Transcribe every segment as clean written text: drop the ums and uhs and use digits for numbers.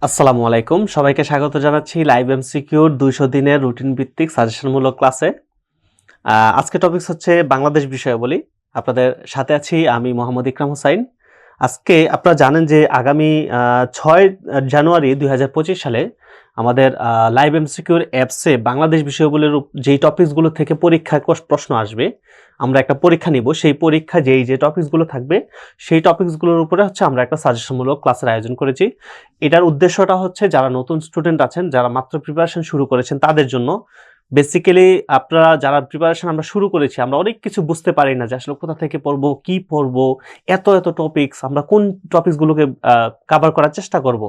আসসালামু আলাইকুম, সবাইকে স্বাগত জানাচ্ছি লাইভ এমসিকিউর 200 দিনের রুটিন ভিত্তিক সাজেশনমূলক ক্লাসে। আজকে টপিকস হচ্ছে বাংলাদেশ বিষয়াবলী। আপনাদের সাথে আছি আমি মোহাম্মদ ইকরাম হোসাইন। আজকে আপনারা জানেন যে আগামী 6 জানুয়ারি 2025 সালে আমাদের লাইভ এমসিকিউর অ্যাপসে বাংলাদেশ বিষয়াবলীর যেই টপিকসগুলো থেকে পরীক্ষায় প্রশ্ন আসবে, আমরা একটা পরীক্ষা নিব। সেই পরীক্ষা যে টপিকসগুলো থাকবে সেই টপিকসগুলোর উপরে হচ্ছে আমরা একটা সাজেশনমূলক ক্লাসের আয়োজন করেছি। এটার উদ্দেশ্যটা হচ্ছে যারা নতুন স্টুডেন্ট আছেন, যারা মাত্র প্রিপারেশন শুরু করেছেন তাদের জন্য। বেসিক্যালি আপনারা যারা প্রিপারেশন আমরা শুরু করেছি, আমরা অনেক কিছু বুঝতে পারি না যে আসলে কোথা থেকে পড়বো, কি পড়বো, এত টপিকস, আমরা কোন টপিকসগুলোকে কভার করার চেষ্টা করব।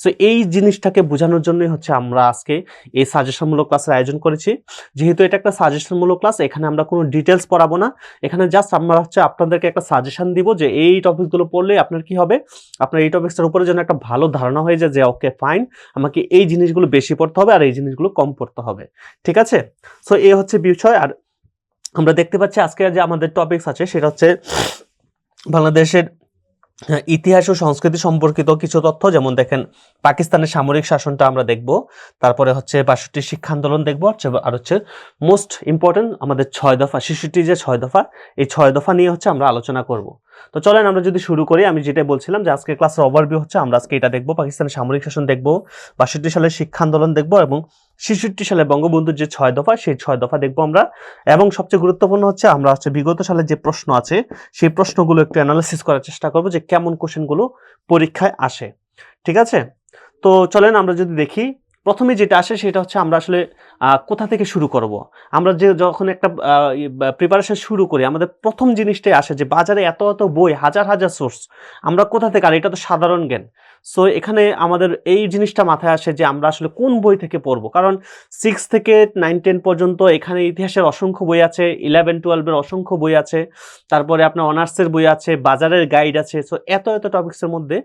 সো এই জিনিসটাকে বোঝানোর জন্যই হচ্ছে আমরা আজকে এই সাজেশনমূলক ক্লাসের আয়োজন করেছি। যেহেতু এটা একটা সাজেশনমূলক ক্লাস, এখানে আমরা কোনো ডিটেলস পড়াবো না। এখানে জাস্ট আমরা হচ্ছে আপনাদেরকে একটা সাজেশন দিব যে এই টপিকসগুলো পড়লে আপনার কি হবে, আপনার এই টপিকসটার উপরে যেন একটা ভালো ধারণা হয়ে যায় যে ওকে ফাইন, আমাকে এই জিনিসগুলো বেশি পড়তে হবে আর এই জিনিসগুলো কম পড়তে হবে। ঠিক আছে? সো এই হচ্ছে বিষয়। আর আমরা দেখতে পাচ্ছি আজকে যে আমাদের টপিকস আছে সেটা হচ্ছে বাংলাদেশের ইতিহাস ও সংস্কৃতি সম্পর্কিত কিছু তথ্য। যেমন দেখেন, পাকিস্তানের সামরিক শাসনটা আমরা দেখব, তারপরে হচ্ছে ৬২ শিক্ষা আন্দোলন দেখব, আর হচ্ছে মোস্ট ইম্পর্টেন্ট আমাদের ৬ দফা, ৬৬ যে ৬ দফা, এই ৬ দফা নিয়ে হচ্ছে আমরা আলোচনা করব। তো চলেন আমরা যদি শুরু করি। আমি যেটাই বলছিলাম যে আজকে ক্লাসের ওভারভিউ হচ্ছে আমরা আজকে এটা দেখব, পাকিস্তানের সামরিক শাসন দেখব, ৬২ সালের শিক্ষা আন্দোলন দেখব এবং ৬৬ সালে বঙ্গবন্ধুর যে ৬ দফা, সেই ৬ দফা দেখবো আমরা। এবং সবচেয়ে গুরুত্বপূর্ণ হচ্ছে আমরা হচ্ছে বিগত সালের যে প্রশ্ন আছে সেই প্রশ্নগুলো একটু অ্যানালাইসিস করার চেষ্টা করব যে কেমন কোশ্চেনগুলো পরীক্ষায় আসে। ঠিক আছে? তো চলেন আমরা যদি দেখি, প্রথমে যেটা আসে সেটা হচ্ছে আমরা আসলে কোথা থেকে শুরু করব। আমরা যখন একটা প্রিপারেশন শুরু করি, আমাদের প্রথম জিনিসটাই আসে যে বাজারে এত বই, হাজার হাজার সোর্স, আমরা কোথা থেকে, আর এটা তো সাধারণ জ্ঞান। সো এখানে আমাদের এই জিনিসটা মাথায় আসে যে আমরা আসলে কোন বই থেকে পড়বো। কারণ 6 থেকে 9, 10 পর্যন্ত এখানে ইতিহাসের অসংখ্য বই আছে, 11, 12-এর অসংখ্য বই আছে, তারপরে আপনার অনার্সের বই আছে, বাজারের গাইড আছে। সো এত টপিক্সের মধ্যে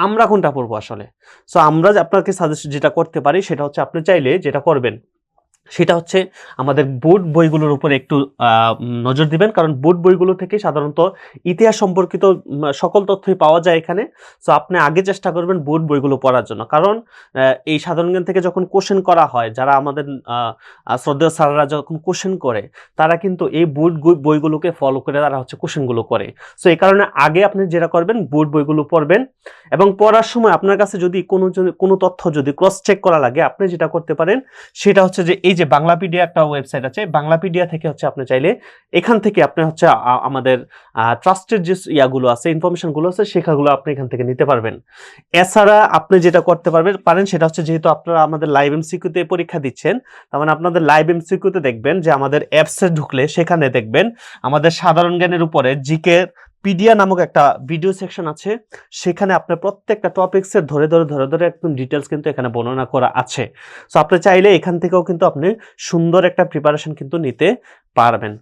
আমরা কোনটা পড়বো আসলে? সো আমরা আপনাকে সাজেস্ট যেটা করতে পারি সেটা হচ্ছে, আপনি চাইলে যেটা করবেন সেটা হচ্ছে আমাদের বোর্ড বইগুলোর উপরে একটু নজর দিবেন। কারণ বোর্ড বইগুলো থেকে সাধারণত ইতিহাস সম্পর্কিত সকল তথ্যই পাওয়া যায় এখানে। সো আপনি আগে চেষ্টা করবেন বোর্ড বইগুলো পড়ার জন্য। কারণ এই সাধারণ জ্ঞান থেকে যখন কোশ্চেন করা হয়, যারা আমাদের শ্রদ্ধেয় স্যাররা যখন কোশ্চেন করে, তারা কিন্তু এই বোর্ড বইগুলোকে ফলো করে তারা হচ্ছে কোশ্চেনগুলো করে। সো এই কারণে আগে আপনি যেটা করবেন, বোর্ড বইগুলো পড়বেন এবং পড়ার সময় আপনার কাছে যদি কোনো তথ্য যদি ক্রস চেক করা লাগে, আপনি যেটা করতে পারেন সেটা হচ্ছে যে এই যে বাংলাপিডিয়া একটা ওয়েবসাইট আছে, বাংলাপিডিয়া থেকে হচ্ছে আপনি চাইলে এখান থেকে আপনি হচ্ছে আমাদের ট্রাস্টেড যে ইয়াগুলো আছে, ইনফরমেশনগুলো আছে, সেখানগুলো আপনি এখান থেকে নিতে পারবেন। এছাড়া আপনি যেটা করতে পারেন সেটা হচ্ছে, যেহেতু আপনারা আমাদের লাইভ এমসিকিউতে পরীক্ষা দিচ্ছেন, তার মানে আপনাদের লাইভ এমসিকিউতে দেখবেন যে আমাদের অ্যাপসে ঢুকলে সেখানে দেখবেন আমাদের সাধারণ জ্ঞানের উপরে জিকে পিডিয়া নামক একটা ভিডিও সেকশন আছে। সেখানে আপনার প্রত্যেকটা টপিক্সের ধরে একদম ডিটেলস কিন্তু এখানে বর্ণনা করা আছে। সো আপনি চাইলে এখান থেকেও কিন্তু আপনি সুন্দর একটা প্রিপারেশন কিন্তু নিতে পারবেন।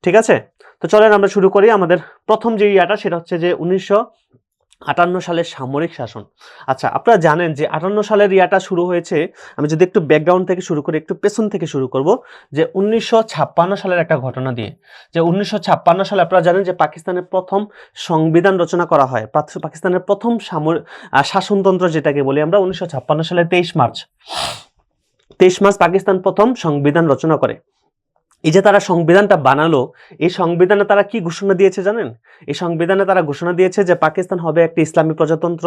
ঠিক আছে? তো চলেন আমরা শুরু করি। আমাদের প্রথম যে ইয়াটা সেটা হচ্ছে যে 1958 সালের সামরিক শাসন। আচ্ছা, আপনারা জানেন যে 58 সালের ইয়াটা শুরু হয়েছে, আমি যদি একটু ব্যাকগ্রাউন্ড থেকে শুরু করি, একটু পেছন থেকে শুরু করব, যে 1956 সালের একটা ঘটনা দিয়ে। যে 1956 সালে আপনারা জানেন যে পাকিস্তানের প্রথম সংবিধান রচনা করা হয়। পাকিস্তানের প্রথম শাসনতন্ত্র যেটাকে বলি আমরা, 1956 সালে 23 মার্চ পাকিস্তান প্রথম সংবিধান রচনা করে। এই যে তারা সংবিধানটা বানালো, এই সংবিধানে তারা কি ঘোষণা দিয়েছে জানেন? এই সংবিধানে তারা ঘোষণা দিয়েছে যে পাকিস্তান হবে একটি ইসলামী প্রজাতন্ত্র।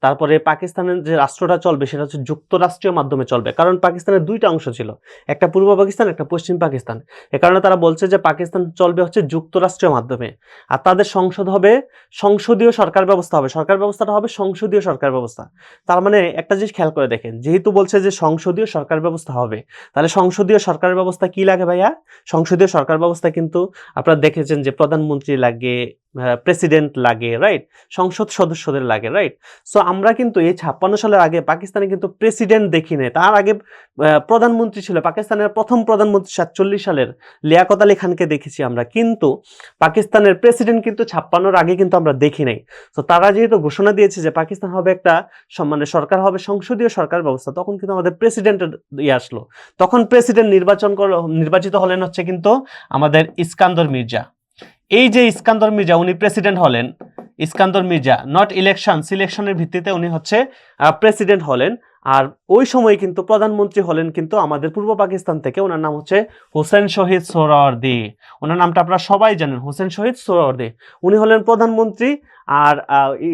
তারপরে পাকিস্তানের যে রাষ্ট্রটা চলবে সেটা হচ্ছে যুক্তরাষ্ট্রীয় মাধ্যমে চলবে। কারণ পাকিস্তানের দুইটা অংশ ছিল, একটা পূর্ব পাকিস্তান, একটা পশ্চিম পাকিস্তান। এ কারণে তারা বলছে যে পাকিস্তান চলবে হচ্ছে যুক্তরাষ্ট্রীয় মাধ্যমে। আর তাদের সংসদ হবে সংসদীয় সরকার ব্যবস্থা হবে, সরকার ব্যবস্থাটা হবে সংসদীয় সরকার ব্যবস্থা। তার মানে একটা জিনিস খেয়াল করে দেখেন, যেহেতু বলছে যে সংসদীয় সরকার ব্যবস্থা হবে, তাহলে সংসদীয় সরকার ব্যবস্থা কি লাগে ভাইয়া? সংসদীয় সরকার ব্যবস্থা কিন্তু আপনারা দেখেছেন যে প্রধানমন্ত্রী লাগে, প্রেসিডেন্ট লাগে, রাইট? সংসদ সদস্যদের লাগে, রাইট? সো আমরা কিন্তু এই 56 সালের আগে পাকিস্তানে কিন্তু প্রেসিডেন্ট দেখি নাই। তার আগে প্রধানমন্ত্রী ছিল। পাকিস্তানের প্রথম প্রধানমন্ত্রী 47 সালের লিয়াকত আলী খানকে দেখেছি আমরা, কিন্তু পাকিস্তানের প্রেসিডেন্ট কিন্তু 56-র আগে কিন্তু আমরা দেখি নাই। তো তারা যেহেতু ঘোষণা দিয়েছে যে পাকিস্তান হবে একটা মানে সরকার হবে সংসদীয় সরকার ব্যবস্থা, তখন কিন্তু আমাদের প্রেসিডেন্টের আসলো। তখন প্রেসিডেন্ট নির্বাচিত হলেন হচ্ছে কিন্তু আমাদের ইস্কান্দর মির্জা। এই যে ইস্কান্দর মির্জা, উনি প্রেসিডেন্ট হলেন। ইস্কান্দর মির্জা, নট ইলেকশন, সিলেকশনের ভিত্তিতে উনি হচ্ছে প্রেসিডেন্ট হলেন। আর ওই সময় কিন্তু প্রধানমন্ত্রী হলেন কিন্তু আমাদের পূর্ব পাকিস্তান থেকে, ওনার নাম হচ্ছে হোসেন শহীদ সোহরাওয়ার্দী। ওনার নামটা আপনারা সবাই জানেন, হোসেন শহীদ সোহরাওয়ার্দী। উনি হলেন প্রধানমন্ত্রী আর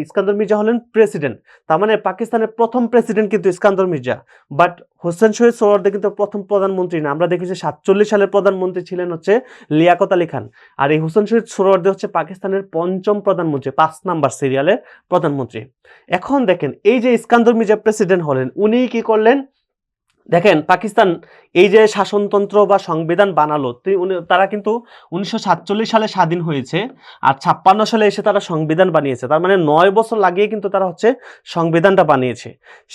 ইস্কান্দর মির্জা হলেন প্রেসিডেন্ট। তার মানে পাকিস্তানের প্রথম প্রেসিডেন্ট কিন্তু ইস্কান্দর মির্জা, বাট হোসেন শহীদ সোহরাওয়ার্দী কিন্তু প্রথম প্রধানমন্ত্রী না। আমরা দেখেছি 47 সালের প্রধানমন্ত্রী ছিলেন হচ্ছে লিয়াকত আলী খান, আর এই হোসেন শহীদ সোহরাওয়ার্দী হচ্ছে পাকিস্তানের পঞ্চম প্রধানমন্ত্রী, 5 নাম্বার সিরিয়ালের প্রধানমন্ত্রী। এখন দেখেন এই যে ইস্কান্দর মির্জা প্রেসিডেন্ট হলেন, উনি কি করলেন দেখেন, পাকিস্তান এই যে শাসনতন্ত্র বা সংবিধান বানালো, তারা কিন্তু 1947 সালে স্বাধীন হয়েছে, আর 56 সালে এসে তারা সংবিধান বানিয়েছে। তার মানে 9 বছর লাগিয়ে কিন্তু তারা হচ্ছে সংবিধানটা বানিয়েছে।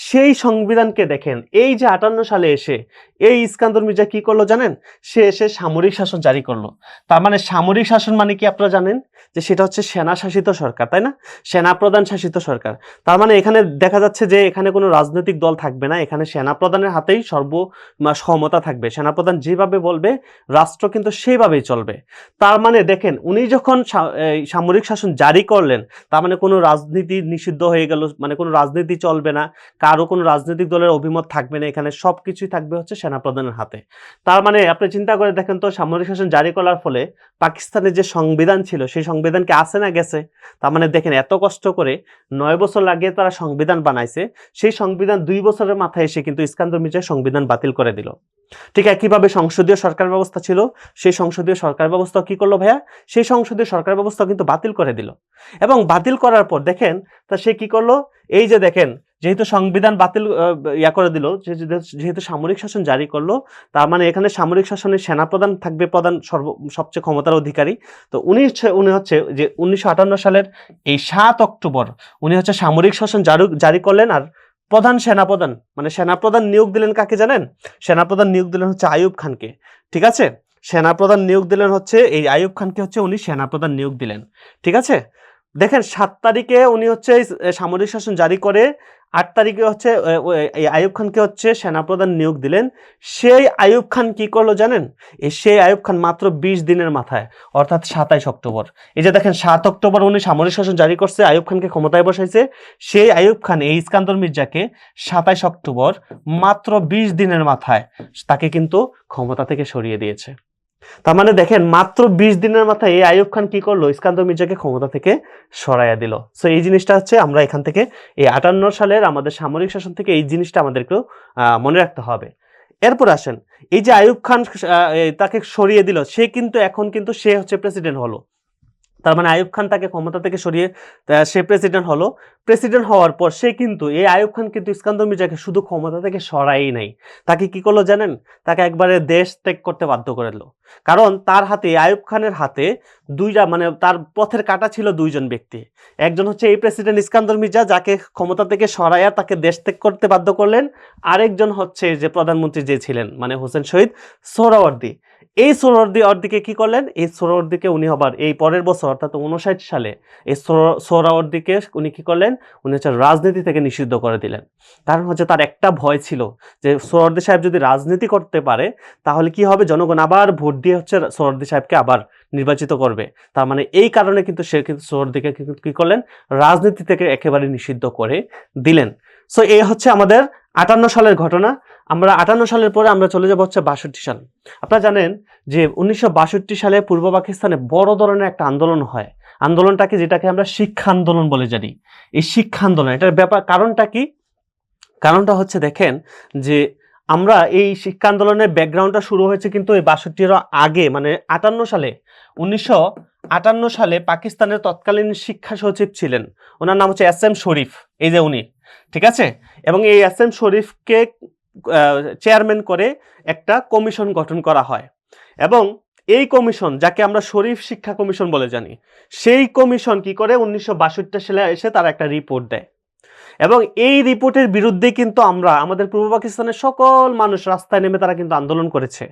সেই সংবিধানকে দেখেন এই যে 58 সালে এসে এই ইস্কান্দর মির্জা কি করলো জানেন, সে এসে সামরিক শাসন জারি করলো। তার মানে সামরিক শাসন মানে কি আপনারা জানেন যে সেটা হচ্ছে সেনা শাসিত সরকার, তাই না? সেনা প্রধান শাসিত সরকার। তার মানে এখানে দেখা যাচ্ছে যে এখানে কোনো রাজনৈতিক দল থাকবে না, এখানে সেনা প্রধানের হাতেই ক্ষমতা থাকবে। সেনাপ্রধান যেভাবে বলবে রাষ্ট্র কিন্তু সেইভাবেই চলবে। তার মানে দেখেন উনি যখন সামরিক শাসন জারি করলেন, তার মানে কোনো রাজনীতি নিষিদ্ধ হয়ে গেল, মানে কোনো রাজনীতি চলবে না, কারো কোনো রাজনৈতিক দলের অভিমত থাকবে না, এখানে সবকিছুই থাকবে হচ্ছে সেনাপ্রধানের হাতে। তার মানে আপনি চিন্তা করে দেখেন তো, সামরিক শাসন জারি করার ফলে পাকিস্তানের যে সংবিধান ছিল সেই সংবিধান কি আছে না গেছে? তার মানে দেখেন এত কষ্ট করে 9 বছর লাগিয়ে তারা সংবিধান বানাইছে, সেই সংবিধান 2 বছরের মাথায় এসে কিন্তু ইস্কান্দর মির্জা সংবিধান বাতিল করে দিল। ঠিক একইভাবে সংসদীয় সরকার ব্যবস্থা ছিল, সেই সংসদীয় সরকার ব্যবস্থা কি করলো ভাইয়া, সেই সংসদীয় সরকার ব্যবস্থা কিন্তু বাতিল করে দিল। এবং বাতিল করার পর দেখেন তা সে কি করলো, এই যে দেখেন যেহেতু সংবিধান বাতিল করে দিল, যেহেতু সামরিক শাসন জারি করলো, তার মানে এখানে সামরিক শাসনের সেনাপ্রধান থাকবে প্রধান সবচেয়ে ক্ষমতার অধিকারী। তো উনি হচ্ছে যে 1958 সালের এই 7 অক্টোবর উনি হচ্ছে সামরিক শাসন জারি করলেন। আর প্রধান সেনাপ্রধান মানে সেনাপ্রধান নিয়োগ দিলেন কাকে জানেন? সেনাপ্রধান নিয়োগ দিলেন হচ্ছে আইয়ুব খানকে। ঠিক আছে, সেনাপ্রধান নিয়োগ দিলেন হচ্ছে এই আইয়ুব খানকে, হচ্ছে উনি সেনাপ্রধান নিয়োগ দিলেন। ঠিক আছে, দেখেন 7 তারিখে উনি হচ্ছে সামরিক শাসন জারি করে, 8 তারিখে হচ্ছে এই আইয়ুব খানকে হচ্ছে সেনাপ্রধান নিয়োগ দিলেন। সেই আইয়ুব খান কি করলো জানেন? সেই আইয়ুব খান মাত্র 20 দিনের মাথায়, অর্থাৎ 27 অক্টোবর, এই যে দেখেন 7 অক্টোবর উনি সামরিক শাসন জারি করছে, আইয়ুব খানকে ক্ষমতায় বসাইছে। সেই আইয়ুব খান এই ইস্কান্দর মির্জাকে 27 অক্টোবর মাত্র 20 দিনের মাথায় তাকে কিন্তু ক্ষমতা থেকে সরিয়ে দিয়েছে। তার মানে দেখেন মাত্র 20 দিনের মাথায় এই আইয়ুব খান কি করলো, ইস্কান্দর মির্জাকে ক্ষমতা থেকে সরাইয়া দিল। সো এই জিনিসটা হচ্ছে আমরা এখান থেকে এই 58 সালের আমাদের সামরিক শাসন থেকে এই জিনিসটা আমাদেরকেও মনে রাখতে হবে। এরপর আসেন, এই যে আইয়ুব খান তাকে সরিয়ে দিল, সে কিন্তু এখন কিন্তু সে হচ্ছে প্রেসিডেন্ট হলো। তার মানে আইয়ুব খান তাকে ক্ষমতা থেকে সরিয়ে সে প্রেসিডেন্ট হলো। প্রেসিডেন্ট হওয়ার পর সে কিন্তু এই আইয়ুব খান কিন্তু ইস্কান্দর মির্জাকে শুধু ক্ষমতা থেকে সরাই নাই, তাকে কি করলো জানেন? তাকে একবারে দেশ ত্যাগ করতে বাধ্য করে দিল। কারণ তার হাতে, আইয়ুব খানের হাতে দুইটা, মানে তার পথের কাঁটা ছিল দুইজন ব্যক্তি। একজন হচ্ছে এই প্রেসিডেন্ট ইস্কান্দর মির্জা, যাকে ক্ষমতা থেকে সরাইয়া তাকে দেশ ত্যাগ করতে বাধ্য করলেন। আরেকজন হচ্ছে যে প্রধানমন্ত্রী যে ছিলেন, মানে হোসেন শহীদ সোহরাওয়ার্দী। এই সোহরাওয়ার্দীকে কি করলেন? এই সোহরাওয়ার্দীকে উনি আবার এই পরের বছর অর্থাৎ 59 সালে এই সোহরাওয়ার্দীকে উনি কি করলেন? উনি হচ্ছে রাজনীতি থেকে নিষিদ্ধ করে দিলেন। কারণ হচ্ছে তার একটা ভয় ছিল যে সোহরাওয়ার্দী সাহেব যদি রাজনীতি করতে পারে তাহলে কি হবে, জনগণ আবার ভোট দিয়ে হচ্ছে সোহরাওয়ার্দী সাহেবকে আবার নির্বাচিত করবে। তার মানে এই কারণে কিন্তু সে কিন্তু সোহরাওয়ার্দীকে কি করলেন? রাজনীতি থেকে একেবারে নিষিদ্ধ করে দিলেন। সো এই হচ্ছে আমাদের 58 সালের ঘটনা। আমরা 58 সালের পরে আমরা চলে যাব হচ্ছে 62 সাল। আপনারা জানেন যে 1962 সালে পূর্ব পাকিস্তানে বড় ধরনের একটা আন্দোলন হয়। আন্দোলনটাকে, যেটাকে আমরা শিক্ষা আন্দোলন বলে জানি, এই শিক্ষা আন্দোলন, এটার ব্যাপার কারণটা কি? কারণটা হচ্ছে দেখেন যে আমরা এই শিক্ষা আন্দোলনের ব্যাকগ্রাউন্ডটা শুরু হয়েছে কিন্তু এই 62-এর আগে, মানে 58 সালে। 1958 সালে পাকিস্তানের তৎকালীন শিক্ষা সচিব ছিলেন, ওনার নাম হচ্ছে এস এম শরীফ, এই যে উনি। ঠিক আছে, এবং এই এস এম শরীফকে চেয়ারম্যান করে একটা কমিশন গঠন করা হয়। এবং এই কমিশন, যাকে আমরা শরীফ শিক্ষা কমিশন বলে জানি, সেই কমিশন কি করে 1962 সালে এসে তারা একটা রিপোর্ট দেয়। এবং এই রিপোর্টের বিরুদ্ধে কিন্তু আমাদের পূর্ব পাকিস্তানের সকল মানুষ রাস্তায় নেমে তারা কিন্তু আন্দোলন করেছে,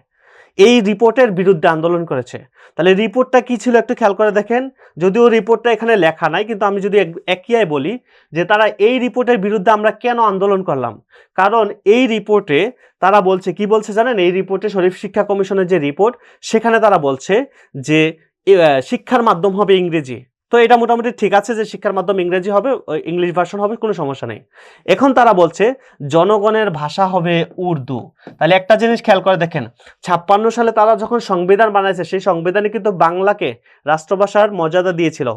এই রিপোর্টের বিরুদ্ধে আন্দোলন করেছে। তাহলে রিপোর্টটা কি ছিল একটু খেয়াল করে দেখেন। যদিও রিপোর্টটা এখানে লেখা নাই, কিন্তু আমি যদি একই বলি যে তারা এই রিপোর্টের বিরুদ্ধে আমরা কেন আন্দোলন করলাম, কারণ এই রিপোর্টে তারা বলছে, কি বলছে জানেন? এই রিপোর্টে, শরীফ শিক্ষা কমিশনের যে রিপোর্ট, সেখানে তারা বলছে যে শিক্ষার মাধ্যম হবে ইংরেজি। তো এটা মোটামুটি ঠিক আছে যে শিক্ষার মাধ্যম ইংরেজি হবে, ইংলিশ ভার্সন হবে, কোনো সমস্যা নেই। এখন তারা বলছে জনগণের ভাষা হবে উর্দু। তাহলে একটা জিনিস খেয়াল করে দেখেন, 56 সালে তারা যখন সংবিধান বানাইছে সেই সংবিধানে কিন্তু বাংলাকে রাষ্ট্রভাষার মর্যাদা দিয়েছিল।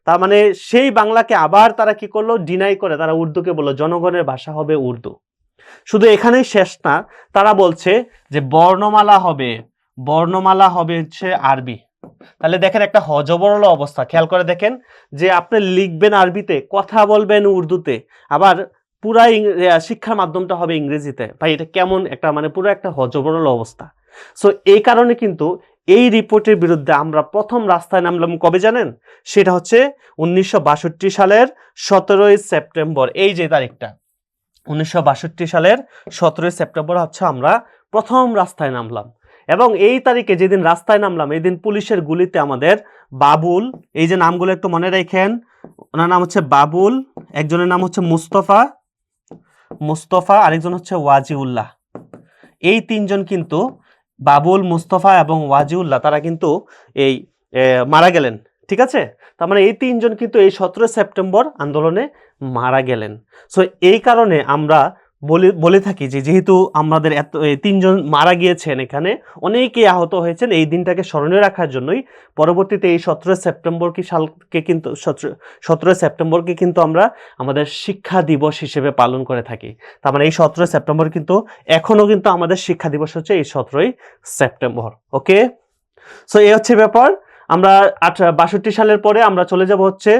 তার মানে সেই বাংলাকে আবার তারা কি করলো, ডিনাই করে তারা উর্দুকে বললো জনগণের ভাষা হবে উর্দু। শুধু এখানেই শেষ না, তারা বলছে যে বর্ণমালা হবে হচ্ছে আরবি। তাহলে দেখেন একটা হযবরল অবস্থা, খেয়াল করে দেখেন যে আপনি লিখবেন আরবিতে, কথা বলবেন উর্দুতে, আবার পুরা শিক্ষার মাধ্যমটা হবে ইংরেজিতে। ভাই এটা কেমন একটা, মানে পুরো একটা হযবরল অবস্থা। সো এই কারণে কিন্তু এই রিপোর্টের বিরুদ্ধে আমরা প্রথম রাস্তায় নামলাম কবে জানেন? সেটা হচ্ছে 1962 সালের 17ই সেপ্টেম্বর। এই যে তারিখটা 1962 সালের 17ই সেপ্টেম্বর হচ্ছে আমরা প্রথম রাস্তায় নামলাম। এবং এই তারিখে যেদিন রাস্তায় নামলাম এই দিন পুলিশের গুলিতে আমাদের বাবুল, এই যে নামগুলো একটু মনে রাখেন, ওনার নাম হচ্ছে বাবুল, একজনের নাম হচ্ছে মুস্তফা, আরেকজন হচ্ছে ওয়াজিউল্লাহ। এই তিনজন কিন্তু, বাবুল, মুস্তফা এবং ওয়াজিউল্লাহ, তারা কিন্তু এই মারা গেলেন। ঠিক আছে, তার মানে এই তিনজন কিন্তু এই 17 সেপ্টেম্বর আন্দোলনে মারা গেলেন। সো এই কারণে আমরা বলে থাকি যে যেহেতু আমাদের এত তিনজন মারা গিয়েছেন, এখানে অনেকেই আহত হয়েছেন, এই দিনটাকে স্মরণীয় রাখার জন্যই পরবর্তীতে এই 17 সেপ্টেম্বরকে কিন্তু আমরা আমাদের শিক্ষা দিবস হিসেবে পালন করে থাকি। তার মানে এই 17 সেপ্টেম্বর কিন্তু এখনো কিন্তু আমাদের শিক্ষা দিবস হচ্ছে এই 17ই সেপ্টেম্বর। ওকে, সো এই হচ্ছে ব্যাপার। আমরা 62 সালের পরে আমরা চলে যাব হচ্ছে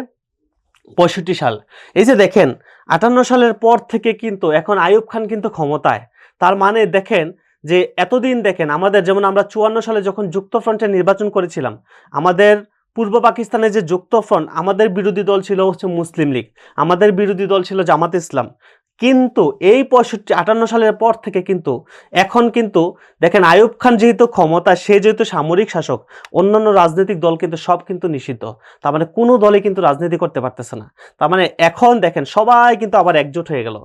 65 সাল। এই যে দেখেন 58 সালের পর থেকে কিন্তু এখন আইয়ুব খান কিন্তু ক্ষমতায়। তার মানে দেখেন যে এতদিন দেখেন আমাদের, যেমন আমরা 54 সালে যখন যুক্তফ্রন্টে নির্বাচন করেছিলাম, আমাদের পূর্ব পাকিস্তানে যে যুক্তফ্রন্ট, আমাদের বিরোধী দল ছিল হচ্ছে মুসলিম লীগ, আমাদের বিরোধী দল ছিল জামাত ইসলাম। কিন্তু এই 58 সালের পর থেকে কিন্তু এখন কিন্তু দেখেন আইয়ুব খান যেহেতু ক্ষমতা, সে যেহেতু সামরিক শাসক, অন্যান্য রাজনৈতিক দল কিন্তু সব কিন্তু নিষিদ্ধ। তার মানে কোনো দলে কিন্তু রাজনীতি করতে পারতেছে না। তার মানে এখন দেখেন সবাই কিন্তু আবার একজোট হয়ে গেল,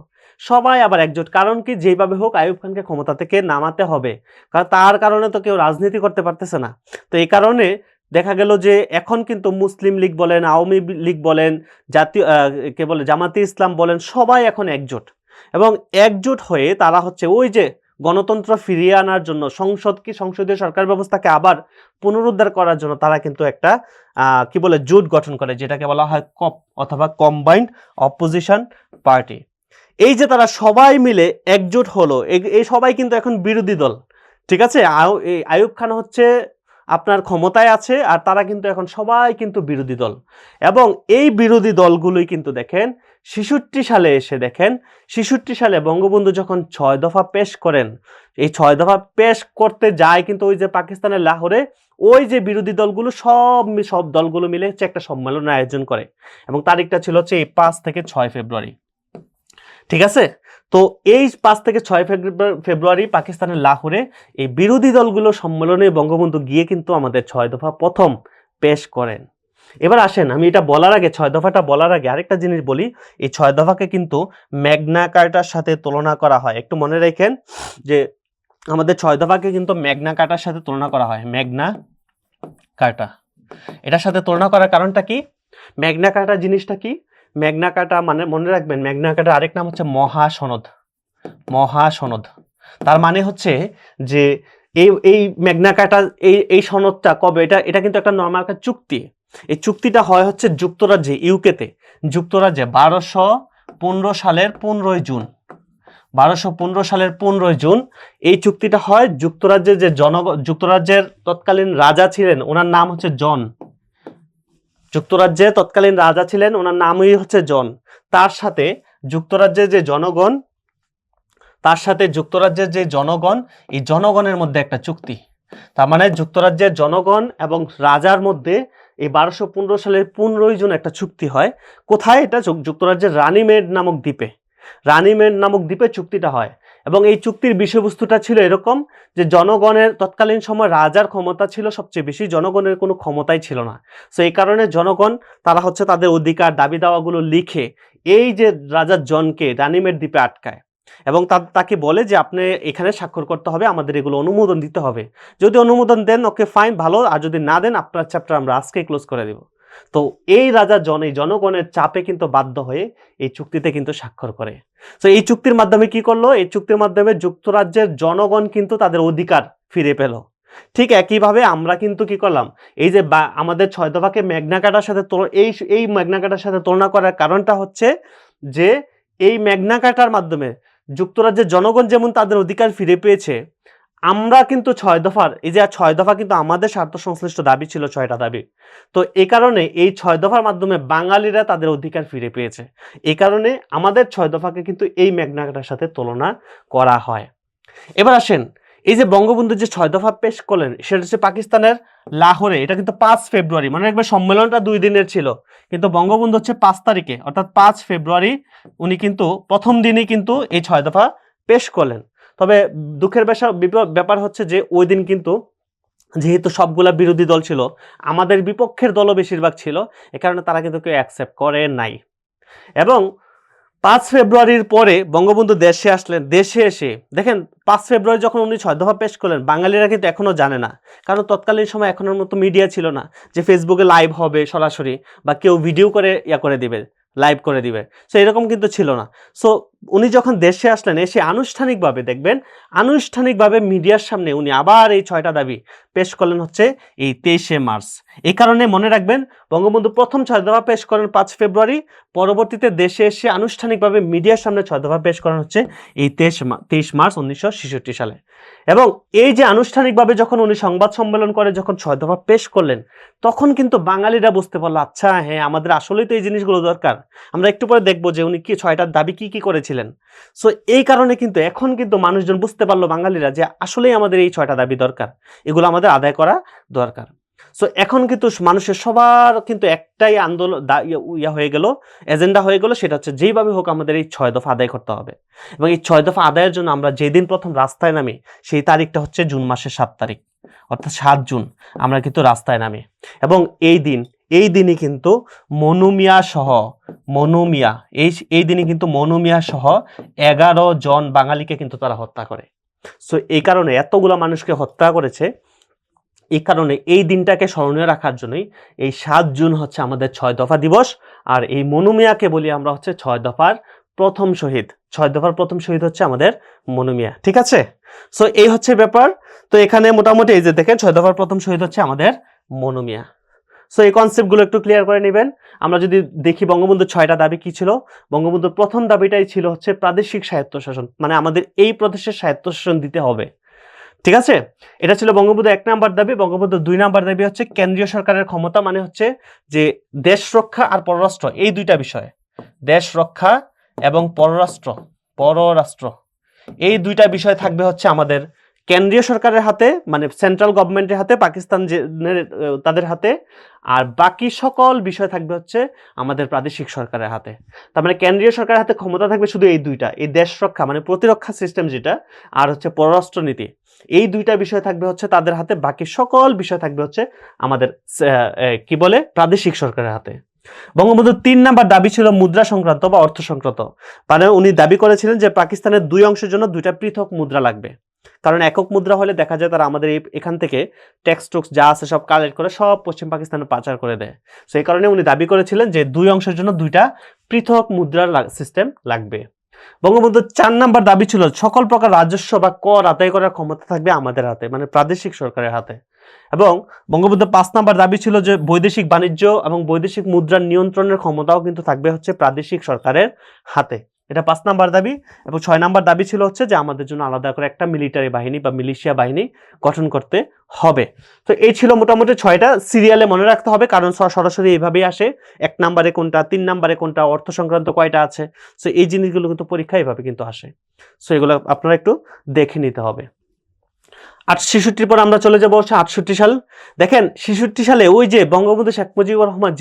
সবাই আবার একজোট। কারণ কি, যেভাবে হোক আইয়ুব খানকে ক্ষমতা থেকে নামাতে হবে, কারণ তার কারণে তো কেউ রাজনীতি করতে পারতেছে না। তো এই কারণে দেখা গেল যে এখন কিন্তু মুসলিম লীগ বলেন, আওয়ামী লীগ বলেন, জাতীয় কে বলে জামাতে ইসলাম বলেন, সবাই এখন একজোট। এবং একজোট হয়ে তারা হচ্ছে ওই যে গণতন্ত্র ফিরিয়ে আনার জন্য, সংসদীয় সরকার ব্যবস্থাকে আবার পুনরুদ্ধার করার জন্য তারা কিন্তু একটা কি বলে জোট গঠন করে, যেটাকে বলা হয় কপ অথবা কম্বাইন্ড অপোজিশন পার্টি। এই যে তারা সবাই মিলে একজোট হলো, এই সবাই কিন্তু এখন বিরোধী দল। ঠিক আছে, আইয়ুব খান হচ্ছে আপনার ক্ষমতায় আছে, আর তারা কিন্তু এখন সবাই কিন্তু বিরোধী দল। এবং এই বিরোধী দলগুলোই কিন্তু দেখেন 66 সালে এসে দেখেন 66 সালে বঙ্গবন্ধু যখন 6 দফা পেশ করেন, এই 6 দফা পেশ করতে যায় কিন্তু ওই যে পাকিস্তানের লাহোরে, ওই যে বিরোধী দলগুলো সব দলগুলো মিলে হচ্ছে একটা সম্মেলনের আয়োজন করে, এবং তারিখটা ছিল হচ্ছে এই 5 থেকে 6 ফেব্রুয়ারি। ঠিক আছে, তো এই 5 থেকে 6 ফেব্রুয়ারি পাকিস্তানের লাহোরে এই বিরোধী দলগুলো সম্মেলনে বঙ্গবন্ধু গিয়ে কিন্তু আমাদের 6 দফা প্রথম পেশ করেন। এবার আসেন, আমি এটা বলার আগে, 6 দফাটা বলার আগে আরেকটা জিনিস বলি। এই 6 দফাকে কিন্তু ম্যাগনা কার্টার সাথে তুলনা করা হয়। একটু মনে রাখেন যে আমাদের 6 দফাকে কিন্তু ম্যাগনা কার্টার সাথে তুলনা করা হয়। ম্যাগনা কার্টা, এটার সাথে তুলনা করার কারণটা কি? ম্যাগনা কার্টা জিনিসটা কি? ম্যাগনা কার্টা মানে মনে রাখবেন, ম্যাগনা কার্টার আরেক নাম হচ্ছে মহাসনদ। তার মানে হচ্ছে যে এই ম্যাগনা কার্টা, এই সনদটা কবে, এটা কিন্তু একটা নরমাল একটা চুক্তি। এই চুক্তিটা হয় হচ্ছে যুক্তরাজ্যে, ইউকেতে, যুক্তরাজ্যে 1215 সালের 15ই জুন। 1215 সালের 15ই জুন এই চুক্তিটা হয়। যুক্তরাজ্যের তৎকালীন রাজা ছিলেন, ওনার নাম হচ্ছে জন। যুক্তরাজ্যের তৎকালীন রাজা ছিলেন, ওনার নামই হচ্ছে জন। তার সাথে যুক্তরাজ্যের যে জনগণ, এই জনগণের মধ্যে একটা চুক্তি। তার মানে যুক্তরাজ্যের জনগণ এবং রাজার মধ্যে এই 1215 সালের 15ই জুন একটা চুক্তি হয়। কোথায়? এটা যুক্তরাজ্যের রানীমেড নামক দ্বীপে চুক্তিটা হয়। এবং এই চুক্তির বিষয়বস্তুটা ছিল এরকম যে জনগণের, তৎকালীন সময় রাজার ক্ষমতা ছিল সবচেয়ে বেশি, জনগণের কোনো ক্ষমতাই ছিল না। সো এই কারণে জনগণ, তারা হচ্ছে তাদের অধিকার দাবি দাওয়াগুলো লিখে এই যে রাজার জনকে রানীমেড দ্বীপে আটকায়, এবং তাকে বলে যে আপনি এখানে স্বাক্ষর করতে হবে, আমাদের এগুলো অনুমোদন দিতে হবে। যদি অনুমোদন দেন ওকে ফাইন, ভালো, আর যদি না দেন আপনার চ্যাপ্টার আমরা আজকেই ক্লোজ করে দেব। তো এই রাজা এই জনগণের চাপে কিন্তু বাধ্য হয়ে এই চুক্তিতে কিন্তু স্বাক্ষর করে। তো এই চুক্তির মাধ্যমে কি করলো? এই চুক্তির মাধ্যমে যুক্তরাজ্যের জনগণ কিন্তু তাদের অধিকার ফিরে পেল। ঠিক একইভাবে আমরা কিন্তু কি করলাম, এই যে আমাদের 6 দফাকে ম্যাগনা কার্টার সাথে এই ম্যাগনা কার্টার সাথে তুলনা করার কারণটা হচ্ছে যে এই ম্যাগনা কার্টার মাধ্যমে যুক্তরাজ্যের জনগণ যেমন তাদের অধিকার ফিরে পেয়েছে, আমরা কিন্তু 6 দফার এই যে 6 দফা কিন্তু আমাদের স্বার্থ সংশ্লিষ্ট দাবি ছিল, 6টা দাবি। তো এই কারণে এই 6 দফার মাধ্যমে বাঙালিরা তাদের অধিকার ফিরে পেয়েছে। এই কারণে আমাদের 6 দফাকে কিন্তু এই ম্যাগনা কার্টার সাথে তুলনা করা হয়। এবার আসেন, এই যে বঙ্গবন্ধু যে 6 দফা পেশ করলেন সেটা হচ্ছে পাকিস্তানের লাহোরে, এটা কিন্তু 5 ফেব্রুয়ারি, মানে একবার সম্মেলনটা 2 দিনের ছিল, কিন্তু বঙ্গবন্ধু হচ্ছে 5 তারিখে অর্থাৎ 5 ফেব্রুয়ারি উনি কিন্তু প্রথম দিনই কিন্তু এই 6 দফা পেশ করলেন। তবে দুঃখের ব্যাপার হচ্ছে যে ওই দিন কিন্তু যেহেতু সবগুলা বিরোধী দল ছিল, আমাদের বিপক্ষের দলও বেশিরভাগ ছিল, এ কারণে তারা কিন্তু কেউ অ্যাকসেপ্ট করে নাই। এবং 5 ফেব্রুয়ারির পরে বঙ্গবন্ধু দেশে আসলেন। দেশে এসে দেখেন 5 ফেব্রুয়ারি যখন উনি 6 দফা পেশ করলেন, বাঙালিরা কিন্তু এখনো জানে না, কারণ তৎকালীন সময় এখনের মতো মিডিয়া ছিল না যে ফেসবুকে লাইভ হবে সরাসরি, বা কেউ ভিডিও করে করে দিবে, লাইভ করে দিবে। সো এরকম কিন্তু ছিল না। সো উনি যখন দেশে আসলেন, এসে আনুষ্ঠানিকভাবে দেখবেন, আনুষ্ঠানিকভাবে মিডিয়ার সামনে উনি আবার এই 6টা দাবি পেশ করলেন হচ্ছে এই 23শে মার্চ। এই কারণে মনে রাখবেন, বঙ্গবন্ধু প্রথম 6 দফা পেশ করেন 5 ফেব্রুয়ারি, পরবর্তীতে দেশে এসে আনুষ্ঠানিকভাবে মিডিয়ার সামনে 6 দফা পেশ করেন হচ্ছে এই 23 মার্চ 1966 সালে। এবং এই যে আনুষ্ঠানিকভাবে যখন উনি সংবাদ সম্মেলন করে যখন 6 দফা পেশ করলেন, তখন কিন্তু বাঙালিরা বুঝতে পারলো, আচ্ছা হ্যাঁ, আমাদের আসলেই তো এই জিনিসগুলো দরকার। আমরা একটু পরে দেখবো যে উনি কি 6টার দাবি কি করেছিলেন। সো এই কারণে কিন্তু এখন কিন্তু মানুষজন বুঝতে পারলো, বাঙালিরা, যে আসলেই আমাদের এই 6টা দাবি দরকার, এগুলো আমাদের আদায় করা দরকার। সো এখন কিন্তু মানুষের সবার কিন্তু একটাই আন্দোলন হয়ে গেল, এজেন্ডা হয়ে গেল, সেটা হচ্ছে যেইভাবে হোক আমাদের এই 6 দফা আদায় করতে হবে। এবং এই 6 দফা আদায়ের জন্য আমরা যেদিন প্রথম রাস্তায় নামি, সেই তারিখটা হচ্ছে জুন মাসের 7 তারিখ, অর্থাৎ 7 জুন আমরা কিন্তু রাস্তায় নামি। এবং এই দিনই কিন্তু মনু মিয়া কিন্তু মনু মিয়া সহ 11 জন বাঙালিকে কিন্তু তারা হত্যা করে। সো এই কারণে এতগুলো মানুষকে হত্যা করেছে, এই কারণে এই দিনটাকে স্মরণীয় রাখার জন্যই এই 7 জুন হচ্ছে আমাদের 6 দফা দিবস। আর এই মনু মিয়াকে বলি আমরা হচ্ছে 6 দফার প্রথম শহীদ। 6 দফার প্রথম শহীদ হচ্ছে আমাদের মনু মিয়া, ঠিক আছে? সো এই হচ্ছে ব্যাপার। তো এখানে মোটামুটি এই যে দেখেন 6 দফার প্রথম শহীদ হচ্ছে আমাদের মনু মিয়া। সো এই কনসেপ্টগুলো একটু ক্লিয়ার করে নেবেন। আমরা যদি দেখি বঙ্গবন্ধুর 6টা দাবি কি ছিল, বঙ্গবন্ধুর প্রথম দাবিটাই ছিল হচ্ছে প্রাদেশিক স্বায়ত্তশাসন, মানে আমাদের এই প্রদেশের স্বায়ত্তশাসন দিতে হবে, ঠিক আছে? এটা ছিল বঙ্গবন্ধু 1 নাম্বার দাবি। বঙ্গবন্ধু 2 নাম্বার দাবি হচ্ছে কেন্দ্রীয় সরকারের ক্ষমতা, মানে হচ্ছে যে দেশ রক্ষা আর পররাষ্ট্র, এই দুইটা বিষয়, দেশ রক্ষা এবং পররাষ্ট্র এই দুইটা বিষয় থাকবে হচ্ছে আমাদের কেন্দ্রীয় সরকারের হাতে, মানে সেন্ট্রাল গভর্নমেন্টের হাতে, পাকিস্তান তাদের হাতে, আর বাকি সকল বিষয় থাকবে হচ্ছে আমাদের প্রাদেশিক সরকারের হাতে। তার মানে কেন্দ্রীয় সরকারের হাতে ক্ষমতা থাকবে শুধু এই দুইটা, এই দেশ রক্ষা মানে প্রতিরক্ষা সিস্টেম যেটা, আর হচ্ছে পররাষ্ট্র নীতি, এই দুইটা বিষয় থাকবে হচ্ছে তাদের হাতে, বাকি সকল বিষয় থাকবে হচ্ছে আমাদের কি বলে প্রাদেশিক সরকারের হাতে। বঙ্গবন্ধুর 3 নাম্বার দাবি ছিল মুদ্রা সংক্রান্ত বা অর্থ সংক্রান্ত, মানে উনি দাবি করেছিলেন যে পাকিস্তানের 2 অংশের জন্য 2টা পৃথক মুদ্রা লাগবে, কারণ একক মুদ্রা হলে দেখা যায় তারা আমাদের এখান থেকে ট্যাক্স যা আছে সব কালেক্ট করে সব পশ্চিম পাকিস্তানে পাচার করে দেয়। সো এই কারণে উনি দাবি করেছিলেন যে 2 অংশের জন্য 2টা পৃথক মুদ্রার সিস্টেম লাগবে। বঙ্গবন্ধুর 4 নাম্বার দাবি ছিল সকল প্রকার রাজস্ব বা কর আদায় করার ক্ষমতা থাকবে আমাদের হাতে, মানে প্রাদেশিক সরকারের হাতে। এবং বঙ্গবন্ধুর 5 নাম্বার দাবি ছিল যে বৈদেশিক বাণিজ্য এবং বৈদেশিক মুদ্রার নিয়ন্ত্রণের ক্ষমতাও কিন্তু থাকবে হচ্ছে প্রাদেশিক সরকারের হাতে, এটা 5 নাম্বার দাবি। এবং 6 নাম্বার দাবি ছিল হচ্ছে যে আমাদের জন্য আলাদা করে একটা মিলিটারি বাহিনী বা মিলিশিয়া বাহিনী গঠন করতে হবে। তো এই ছিল মোটামুটি 6টা, সিরিয়ালে মনে রাখতে হবে, কারণ সরাসরি এইভাবেই আসে, 1 নাম্বারে কোনটা, 3 নাম্বারে কোনটা, অর্থ সংক্রান্ত কয়টা আছে। সো এই জিনিসগুলো কিন্তু পরীক্ষা এইভাবে কিন্তু আসে। সো এগুলো আপনারা একটু দেখে নিতে হবে। 66 পর আমরা চলে যাবো হচ্ছে 68 সাল। দেখেন 66 সালে ওই যে বঙ্গবন্ধু শেখ মুজিবুর রহমান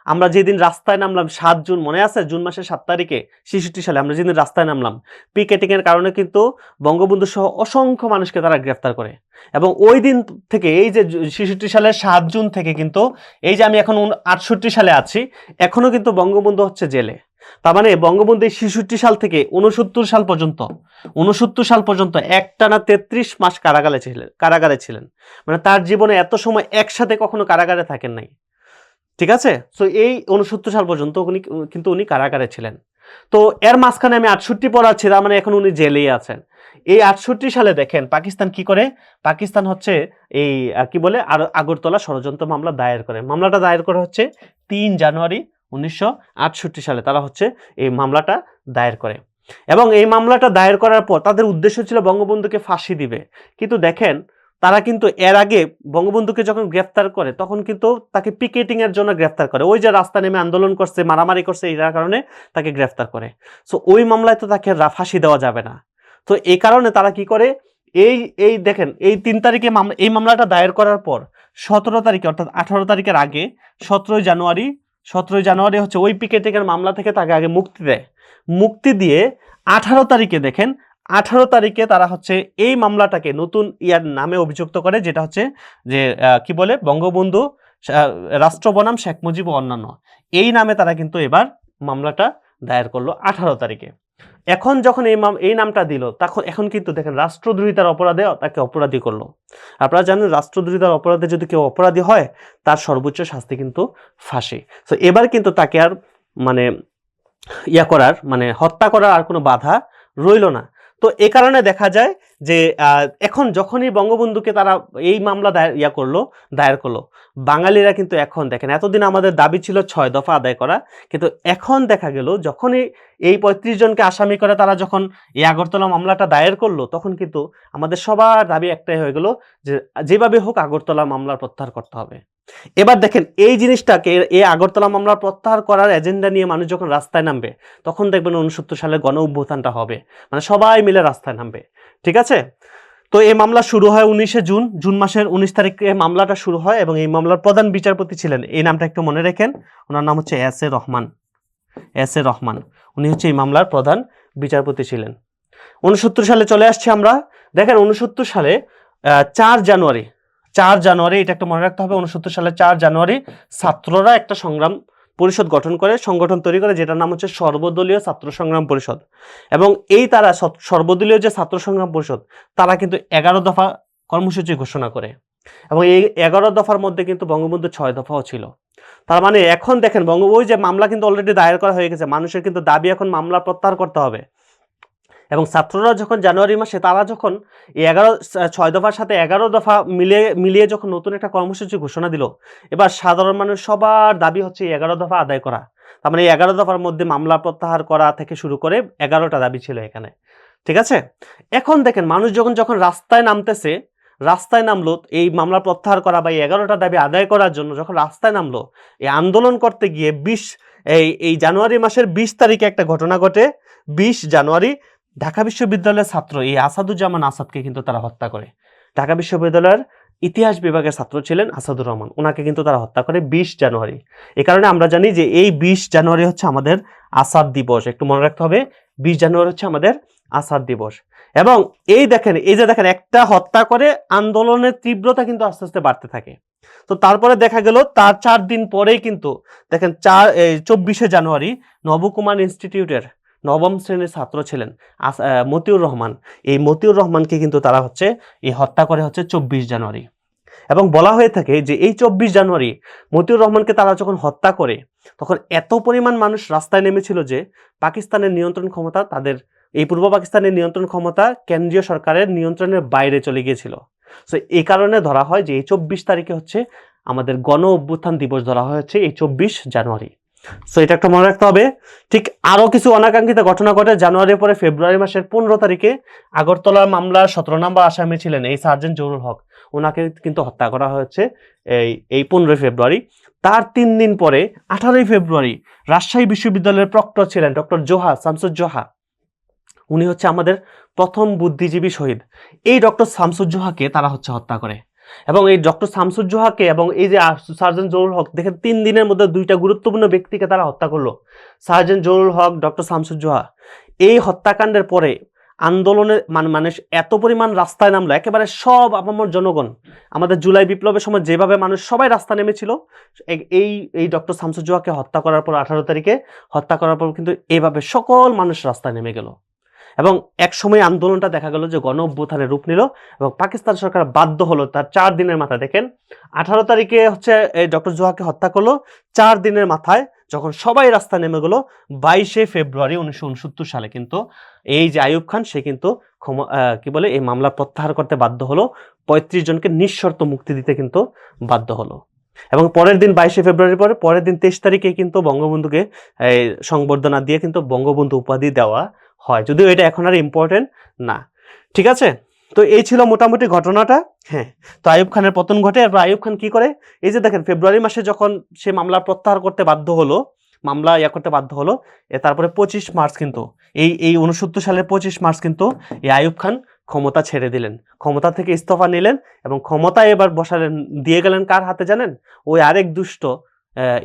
আমরা যেদিন রাস্তায় নামলাম 7 জুন, মনে আছে? জুন মাসের 7 তারিখে 66 সালে আমরা যেদিন রাস্তায় নামলাম, পিকেটিং এর কারণে কিন্তু বঙ্গবন্ধু সহ অসংখ্য মানুষকে তারা গ্রেফতার করে। এবং ওই দিন থেকে এই যে 66 সালের 7 জুন থেকে কিন্তু এই যে আমি এখন 68 সালে আছি, এখনো কিন্তু বঙ্গবন্ধু হচ্ছে জেলে। তার মানে বঙ্গবন্ধু 66 সাল থেকে 69 সাল পর্যন্ত একটানা 33 মাস কারাগারে ছিলেন। মানে তার জীবনে এত সময় একসাথে কখনো কারাগারে থাকেন নাই। ঠিক আছে। সো এই 69 সাল পর্যন্ত উনি কারাগারে ছিলেন। তো এর মাঝখানে আমি 68 পড়াচ্ছি, তার মানে এখন উনি জেলেই আছেন। এই 68 সালে দেখেন পাকিস্তান কি করে, পাকিস্তান হচ্ছে এই কি বলে আগরতলা ষড়যন্ত্র মামলা দায়ের করে। মামলাটা দায়ের করে হচ্ছে 3 জানুয়ারি 1968 সালে তারা হচ্ছে এই মামলাটা দায়ের করে। এবং এই মামলাটা দায়ের করার পর তাদের উদ্দেশ্য ছিল বঙ্গবন্ধুকে ফাঁসি দিবে। কিন্তু দেখেন তারা কিন্তু এর আগে বঙ্গবন্ধুকে যখন গ্রেফতার করে তখন কিন্তু তাকে পিকেটিং এর জন্য গ্রেফতার করে, ওই যে রাস্তা নেমে আন্দোলন করছে, মারামারি করছে, এটার কারণে তাকে গ্রেফতার করে। সো ওই মামলায় তো তাকে ফাঁসি দেওয়া যাবে না। তো এই কারণে তারা কি করে, এই দেখেন এই 3 তারিখে এই মামলাটা দায়ের করার পর 17 তারিখে অর্থাৎ 18 তারিখের আগে 17 জানুয়ারি হচ্ছে ওই পিকেটিং এর মামলা থেকে তাকে আগে মুক্তি দেয়। মুক্তি দিয়ে 18 তারিখে দেখেন 18 তারিখে তারা হচ্ছে এই মামলাটাকে নতুন ইয়ার নামে অভিযুক্ত করে, যেটা হচ্ছে যে কি বলে বঙ্গবন্ধু রাষ্ট্র বনাম শেখ মুজিব ও অন্যান্য, এই নামে তারা কিন্তু এবার মামলাটা দায়ের করলো 18 তারিখে। এখন যখন এই নামটা দিল তখন এখন কিন্তু দেখেন রাষ্ট্রদ্রোহিতার অপরাধে তাকে অপরাধী করলো। আপনারা জানেন রাষ্ট্রদ্রোহিতার অপরাধে যদি কেউ অপরাধী হয় তার সর্বোচ্চ শাস্তি কিন্তু ফাঁসি। তো এবার কিন্তু তাকে আর মানে করার মানে হত্যা করার আর কোনো বাধা রইল না। তো এ কারণে দেখা যায় যে এখন যখনই বঙ্গবন্ধুকে তারা এই মামলা দায়ের করলো বাঙালিরা কিন্তু এখন দেখেন, এতদিন আমাদের দাবি ছিল 6 দফা আদায় করা, কিন্তু এখন দেখা গেল যখনই এই 35 জনকে আসামি করে তারা যখন এই আগরতলা মামলাটা দায়ের করলো তখন কিন্তু আমাদের সবার দাবি একটাই হয়ে গেল যে যেভাবে হোক আগরতলা মামলা প্রত্যাহার করতে হবে। এবার দেখেন এই জিনিসটাকে, এই আগরতলা মামলা প্রত্যাহার করার এজেন্ডা নিয়ে মানুষ যখন রাস্তায় নামবে তখন দেখবেন 69 সালে গণ অভ্যুত্থানটা হবে, মানে সবাই মিলে রাস্তায় নামবে। ঠিক আছে। তো এই মামলা শুরু হয় 19 জুন মাসের 19 তারিখে মামলাটা শুরু হয় এবং এই মামলার প্রধান বিচারপতি ছিলেন, এই নামটা একটু মনে রাখেন, ওনার নাম হচ্ছে এস এ রহমান। উনি হচ্ছে এই মামলার প্রধান বিচারপতি ছিলেন। 69 সালে চলে আসছে আমরা। দেখেন 69 সালে 4 জানুয়ারি এটা একটা মনে রাখতে হবে, 69 সালে 4 জানুয়ারি ছাত্ররা একটা সংগ্রাম পরিষদ গঠন করে, সংগঠন তৈরি করে, যেটার নাম হচ্ছে সর্বদলীয় ছাত্র সংগ্রাম পরিষদ। এবং এই তারা সর্বদলীয় যে ছাত্র সংগ্রাম পরিষদ তারা কিন্তু 11 দফা কর্মসূচি ঘোষণা করে এবং এই 11 দফার মধ্যে কিন্তু বঙ্গবন্ধু 6 দফাও ছিল। তার মানে এখন দেখেন ওই যে মামলা কিন্তু অলরেডি দায়ের করা হয়ে গেছে, মানুষের কিন্তু দাবি এখন মামলা প্রত্যাহার করতে হবে। এবং ছাত্ররা যখন জানুয়ারি মাসে তারা যখন এই 6 দফার সাথে 11 দফা মিলিয়ে যখন নতুন একটা কর্মসূচি ঘোষণা দিল, এবার সাধারণ মানুষ সবার দাবি হচ্ছে 11 দফা আদায় করা। তার মানে এই 11 দফার মধ্যে মামলা প্রত্যাহার করা থেকে শুরু করে 11টা দাবি ছিল এখানে। ঠিক আছে। এখন দেখেন মানুষ যখন রাস্তায় নামলো এই মামলা প্রত্যাহার করা বা 11টা দাবি আদায় করার জন্য যখন রাস্তায় নামলো, এই আন্দোলন করতে গিয়ে এই জানুয়ারি মাসের 20 তারিখে একটা ঘটনা ঘটে। 20 জানুয়ারি ঢাকা বিশ্ববিদ্যালয়ের ছাত্র এই আসাদুজ্জামান আসাদকে কিন্তু তারা হত্যা করে। ঢাকা বিশ্ববিদ্যালয়ের ইতিহাস বিভাগের ছাত্র ছিলেন আসাদুর রহমান, ওনাকে কিন্তু তারা হত্যা করে 20 জানুয়ারি। এই কারণে আমরা জানি যে এই 20 জানুয়ারি হচ্ছে আমাদের আসাদ দিবস, একটু মনে রাখতে হবে 20 জানুয়ারি হচ্ছে আমাদের আসাদ দিবস। এবং এই যে দেখেন একটা হত্যা করে আন্দোলনের তীব্রতা কিন্তু আস্তে আস্তে বাড়তে থাকে। তো তারপরে দেখা গেল তার 4 দিন পরেই কিন্তু দেখেন 24 জানুয়ারি নবকুমার ইনস্টিটিউটের 9ম শ্রেণীর ছাত্র ছিলেন মতিউর রহমান, এই মতিউর রহমানকে কিন্তু তারা হচ্ছে এই হত্যা করে হচ্ছে 24 জানুয়ারি। এবং বলা হয়ে থাকে যে এই 24 জানুয়ারি মতিউর রহমানকে তারা যখন হত্যা করে তখন এত পরিমাণ মানুষ রাস্তায় নেমেছিল যে পাকিস্তানের নিয়ন্ত্রণ ক্ষমতা এই পূর্ব পাকিস্তানের নিয়ন্ত্রণ ক্ষমতা কেন্দ্রীয় সরকারের নিয়ন্ত্রণের বাইরে চলে গিয়েছিল। সো এই কারণে ধরা হয় যে এই 24 তারিখে হচ্ছে আমাদের গণ অভ্যুত্থান দিবস ধরা হয়েছে এই 24 জানুয়ারি। সো এটা একটা মনে রাখতে হবে। ঠিক আরো কিছু অনাকাঙ্ক্ষিত ঘটনা ঘটে জানুয়ারির পরে ফেব্রুয়ারি মাসের 15 তারিখে আগরতলা মামলার 17 নম্বর আসামি ছিলেন এই সার্জেন্ট জহুরুল হক, ওনাকে কিন্তু হত্যা করা হয়েছে এই 15 ফেব্রুয়ারি। তার 3 দিন পরে 18 ফেব্রুয়ারি রাজশাহী বিশ্ববিদ্যালয়ের প্রক্টর ছিলেন ডক্টর শামসুজ্জোহা, উনি হচ্ছে আমাদের প্রথম বুদ্ধিজীবী শহীদ। এই ডক্টর শামসুজ্জোহাকে তারা হচ্ছে হত্যা করে এবং এই ডক্টর শামসুজ্জোহাকে এবং এই যে সার্জেন্ট জহুরুল হক, দেখেন 3 দিনের মধ্যে 2টা গুরুত্বপূর্ণ ব্যক্তিকে তারা হত্যা করলো, সার্জেন্ট জহুরুল হক, ডক্টর শামসুজ্জোহা। এই হত্যাকাণ্ডের পরে আন্দোলনের মানুষ এত পরিমাণ রাস্তায় নামলো, একেবারে সব আপামর জনগণ, আমাদের জুলাই বিপ্লবের সময় যেভাবে মানুষ সবাই রাস্তা নেমেছিল, এই ডক্টর শামসুজ্জোহাকে হত্যা করার পর 18 তারিখে হত্যা করার পর কিন্তু এইভাবে সকল মানুষ রাস্তায় নেমে গেল। এবং একসময় আন্দোলনটা দেখা গেল যে গণ অভ্যুত্থানের রূপ নিল এবং পাকিস্তান সরকার বাধ্য হলো তার 4 দিনের মাথায়, দেখেন 18 তারিখে হচ্ছে এই ডক্টর জোহাকে হত্যা করলো, 4 দিনের মাথায় যখন সবাই রাস্তা নেমে গেল 22শে ফেব্রুয়ারি 1969 সালে কিন্তু এই যে আইয়ুব খান সে কিন্তু কি বলে এই মামলা প্রত্যাহার করতে বাধ্য হলো, 35 জনকে নিঃশর্ত মুক্তি দিতে কিন্তু বাধ্য হলো। এবং পরের দিন 22শে ফেব্রুয়ারির পরের দিন 23 তারিখে কিন্তু বঙ্গবন্ধুকে সংবর্ধনা দিয়ে কিন্তু বঙ্গবন্ধু উপাধি দেওয়া হয়, যদিও এটা এখন আর ইম্পর্টেন্ট না। ঠিক আছে, তো এই ছিল মোটামুটি ঘটনাটা। হ্যাঁ, তো আইয়ুব খানের পতন ঘটে। এরপর আইয়ুব খান কি করে, এই যে দেখেন ফেব্রুয়ারি মাসে যখন সে মামলা প্রত্যাহার করতে বাধ্য হলো, মামলা করতে বাধ্য হলো, তারপরে 25 মার্চ কিন্তু এই 69 সালের 25 মার্চ কিন্তু এই আইয়ুব খান ক্ষমতা ছেড়ে দিলেন, ক্ষমতা থেকে ইস্তফা নিলেন এবং ক্ষমতায় এবার বসালেন, দিয়ে গেলেন কার হাতে জানেন, ওই আরেক দুষ্ট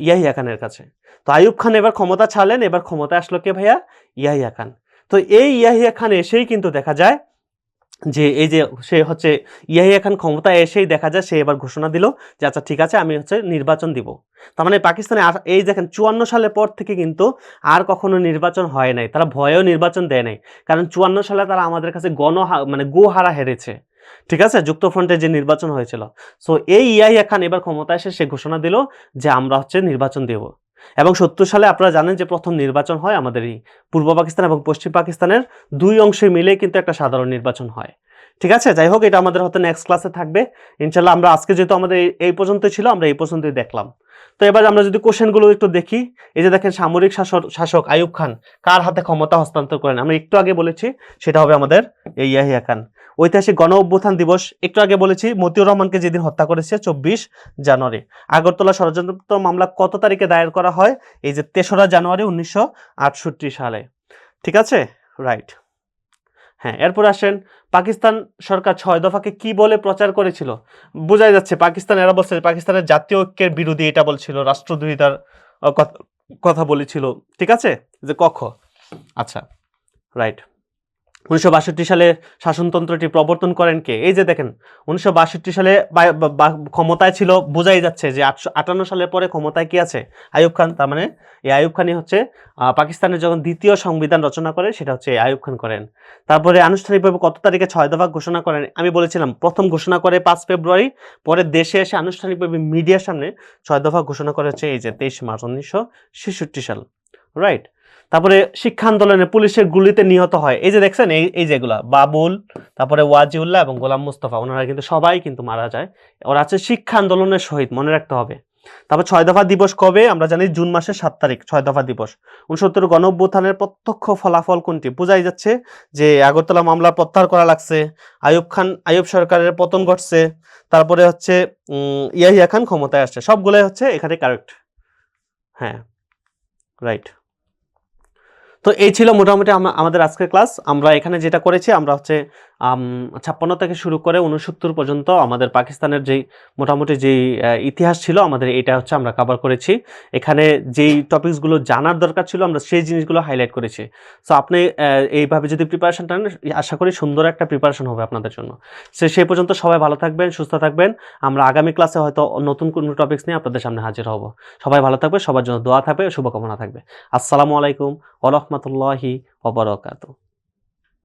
ইয়াহিয়া খানের কাছে। তো আইয়ুব খান এবার ক্ষমতা ছাড়লেন, এবার ক্ষমতায় আসলো কে ভাইয়া, ইয়াহিয়া খান। তো এই ইয়াহিয়া খান এসেই কিন্তু দেখা যায় যে এই যে সে হচ্ছে ইয়াহিয়া খান ক্ষমতায় এসেই দেখা যায় সে এবার ঘোষণা দিল যে আচ্ছা ঠিক আছে আমি হচ্ছে নির্বাচন দিব। তার মানে পাকিস্তানে এই দেখেন 54 সালের পর থেকে কিন্তু আর কখনো নির্বাচন হয় নাই, তারা ভয়েও নির্বাচন দেয় নাই, কারণ 54 সালে তারা আমাদের কাছে মানে গোহারা হেরেছে। ঠিক আছে, যুক্তফ্রন্টের যে নির্বাচন হয়েছিল। সো এই ইয়াহিয়া খান এবার ক্ষমতায় এসে সে ঘোষণা দিল যে আমরা হচ্ছে নির্বাচন দেব। এবং 70 সালে আপনারা জানেন যে প্রথম নির্বাচন হয় আমাদের এই পূর্ব পাকিস্তান এবং পশ্চিম পাকিস্তানের দুই অংশে মিলে কিন্তু একটা সাধারণ নির্বাচন হয়। ঠিক আছে, যাই হোক এটা আমাদের হয়তো নেক্সট ক্লাসে থাকবে ইনশাল্লাহ। আমরা আজকে যেহেতু আমাদের এই পর্যন্তই ছিল, আমরা এই পর্যন্তই দেখলাম। তো এবার আমরা যদি কোশ্চেনগুলো একটু দেখি, এই যে দেখেন সামরিক শাসক আইয়ুব খান কার হাতে ক্ষমতা হস্তান্তর করেন, আমরা একটু আগে বলেছি সেটা হবে আমাদের এই ইয়াহিয়া খান। ঐতিহাসিক গণ অভ্যুত্থান দিবস একটু আগে বলেছি, মতিউর রহমানকে যেদিন হত্যা করেছে 24 জানুয়ারি। আগরতলা ষড়যন্ত্র মামলা কত তারিখে দায়ের করা হয়, এই যে 3রা জানুয়ারি 1968 সালে। ঠিক আছে, রাইট। হ্যাঁ, এরপর আসেন পাকিস্তান সরকার 6 দফাকে কি বলে প্রচার করেছিল, বোঝাই যাচ্ছে পাকিস্তান, এরা বলছে পাকিস্তানের জাতীয় ঐক্যের বিরোধী এটা বলছিল, রাষ্ট্রদ্রোহিতার কথা বলেছিল। ঠিক আছে, যে আচ্ছা, রাইট। 1962 সালে শাসনতন্ত্রটি প্রবর্তন করেন কে, এই যে দেখেন 1962 সালে ক্ষমতায় ছিল, বোঝাই যাচ্ছে যে 58 সালের পরে ক্ষমতায় কি আছে, আইয়ুব খান। তার মানে এই আইয়ুব খানই হচ্ছে পাকিস্তানের যখন দ্বিতীয় সংবিধান রচনা করে সেটা হচ্ছে আইয়ুব খান করেন। তারপরে আনুষ্ঠানিকভাবে কত তারিখে 6 দফা ঘোষণা করেন, আমি বলেছিলাম প্রথম ঘোষণা করে 5 ফেব্রুয়ারি, পরে দেশে এসে আনুষ্ঠানিকভাবে মিডিয়ার সামনে 6 দফা ঘোষণা করা হচ্ছে এই যে 23 মার্চ 1966 সাল, রাইট। তারপরে শিক্ষা আন্দোলনে পুলিশের গুলিতে নিহত হয়, এই যে দেখছেন এই যেগুলা বাবুল, তারপরে ওয়াজিউল্লাহ এবং গোলাম মুস্তফা, ওনারা কিন্তু সবাই কিন্তু মারা যায়, ওরা আছে শিক্ষা আন্দোলনের শহীদ, মনে রাখতে হবে। তারপর 6 দফা দিবস কবে, আমরা জানি জুন মাসের 7 তারিখ 6 দফা দিবস। 69 গণ অভ্যুত্থানের প্রত্যক্ষ ফলাফল কোনটি, বোঝাই যাচ্ছে যে আগরতলা মামলা প্রত্যাহার করা লাগছে, আইয়ুব সরকারের পতন ঘটছে, তারপরে হচ্ছে ইয়াহিয়া খান ক্ষমতায় আসছে, সবগুলাই হচ্ছে এখানে কারেক্ট। হ্যাঁ, রাইট। তো এই ছিল মোটামুটি আমাদের আজকের ক্লাস। আমরা এখানে যেটা করেছি, আমরা হচ্ছে 56 থেকে শুরু করে 69 পর্যন্ত আমাদের পাকিস্তানের যেই মোটামুটি যেই ইতিহাস ছিল আমাদের, এটা হচ্ছে আমরা কভার করেছি। এখানে যেই টপিকসগুলো জানার দরকার ছিল আমরা সেই জিনিসগুলো হাইলাইট করেছি। সো আপনি এইভাবে যদি প্রিপারেশনটা নেন, আশা করি সুন্দর একটা প্রিপারেশন হবে আপনাদের জন্য। সেই পর্যন্ত সবাই ভালো থাকবেন, সুস্থ থাকবেন। আমরা আগামী ক্লাসে হয়তো নতুন কোনো টপিকস নিয়ে আপনাদের সামনে হাজির হব। সবাই ভালো থাকবে, সবার জন্য দোয়া থাকবে, শুভকামনা থাকবে। আসসালামু আলাইকুম ওয়া রাহমাতুল্লাহি ওয়া বারাকাতুহু।